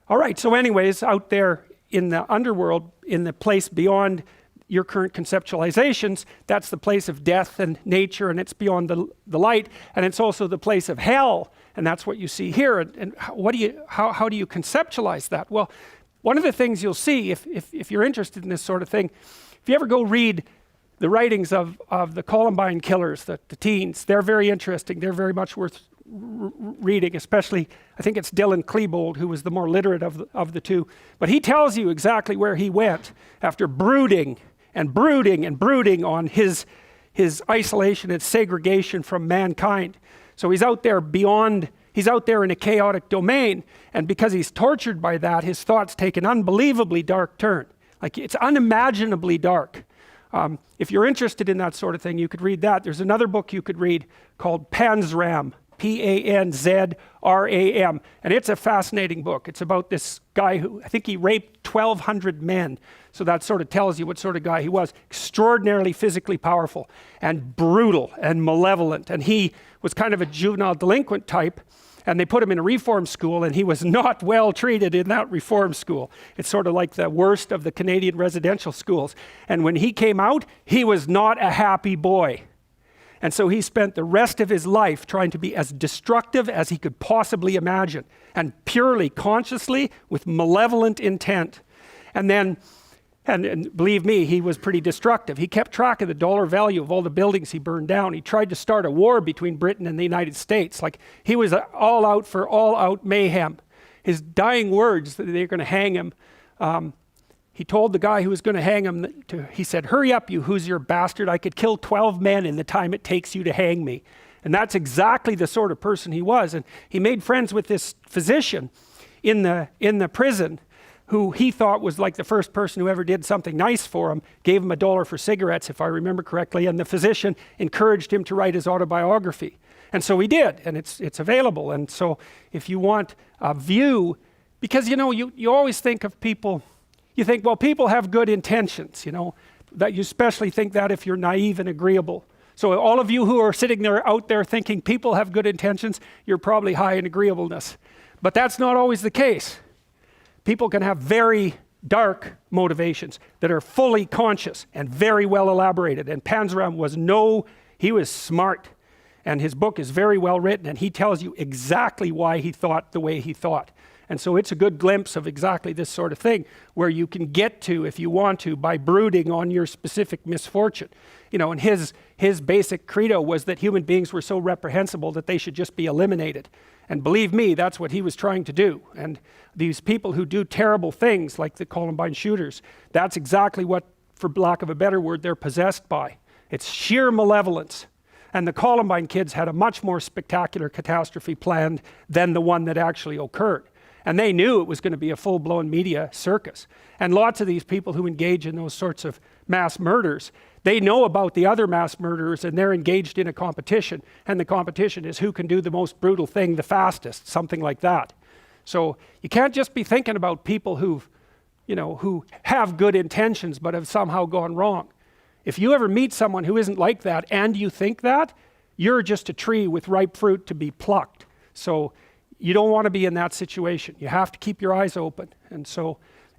All right, so anyways, out there in the underworld, in the place beyond your current conceptualizations, that's the place of death and nature, and it's beyond the light, and it's also the place of hell, and that's what you see here. And how do you conceptualize that? Well, one of the things you'll see, if you're interested in this sort of thing, if you ever go read the writings of the Columbine killers, the teens, they're very interesting. They're very much worth reading, especially, I think it's Dylan Klebold, who was the more literate of the two. But he tells you exactly where he went after brooding and brooding and brooding on his isolation and segregation from mankind. So he's out there beyond, he's out there in a chaotic domain, and because he's tortured by that, his thoughts take an unbelievably dark turn. Like, it's unimaginably dark. If you're interested in that sort of thing, you could read that. There's another book you could read called Panzram, Panzram, and it's a fascinating book. It's about this guy who, I think he raped 1,200 men. So that sort of tells you what sort of guy he was. Extraordinarily physically powerful and brutal and malevolent. And he was kind of a juvenile delinquent type, and they put him in a reform school, and he was not well treated in that reform school. It's sort of like the worst of the Canadian residential schools. And when he came out, he was not a happy boy. And so he spent the rest of his life trying to be as destructive as he could possibly imagine, and purely, consciously, with malevolent intent. And then, and believe me, he was pretty destructive. He kept track of the dollar value of all the buildings he burned down. He tried to start a war between Britain and the United States. Like, he was all out for all-out mayhem. His dying words, that they're going to hang him, he told the guy who was going to hang him, he said, "Hurry up, you Hoosier bastard. I could kill 12 men in the time it takes you to hang me." And that's exactly the sort of person he was. And he made friends with this physician in the prison, who he thought was like the first person who ever did something nice for him, gave him $1 for cigarettes, if I remember correctly, and the physician encouraged him to write his autobiography. And so he did, and it's available. And so if you want a view, because you always think of people, you think, well, people have good intentions, that you especially think that if you're naive and agreeable. So all of you who are sitting there out there thinking people have good intentions, you're probably high in agreeableness. But that's not always the case. People can have very dark motivations that are fully conscious and very well elaborated. And Panzram he was smart. And his book is very well written, and he tells you exactly why he thought the way he thought. And so it's a good glimpse of exactly this sort of thing, where you can get to, if you want to, by brooding on your specific misfortune. And his basic credo was that human beings were so reprehensible that they should just be eliminated. And believe me, that's what he was trying to do. And these people who do terrible things, like the Columbine shooters, that's exactly what, for lack of a better word, they're possessed by. It's sheer malevolence. And the Columbine kids had a much more spectacular catastrophe planned than the one that actually occurred. And they knew it was going to be a full-blown media circus. And lots of these people who engage in those sorts of mass murders, they know about the other mass murderers, and they're engaged in a competition. And the competition is who can do the most brutal thing the fastest, something like that. So you can't just be thinking about people who have good intentions but have somehow gone wrong. If you ever meet someone who isn't like that and you think that, you're just a tree with ripe fruit to be plucked. So you don't want to be in that situation. You have to keep your eyes open. And so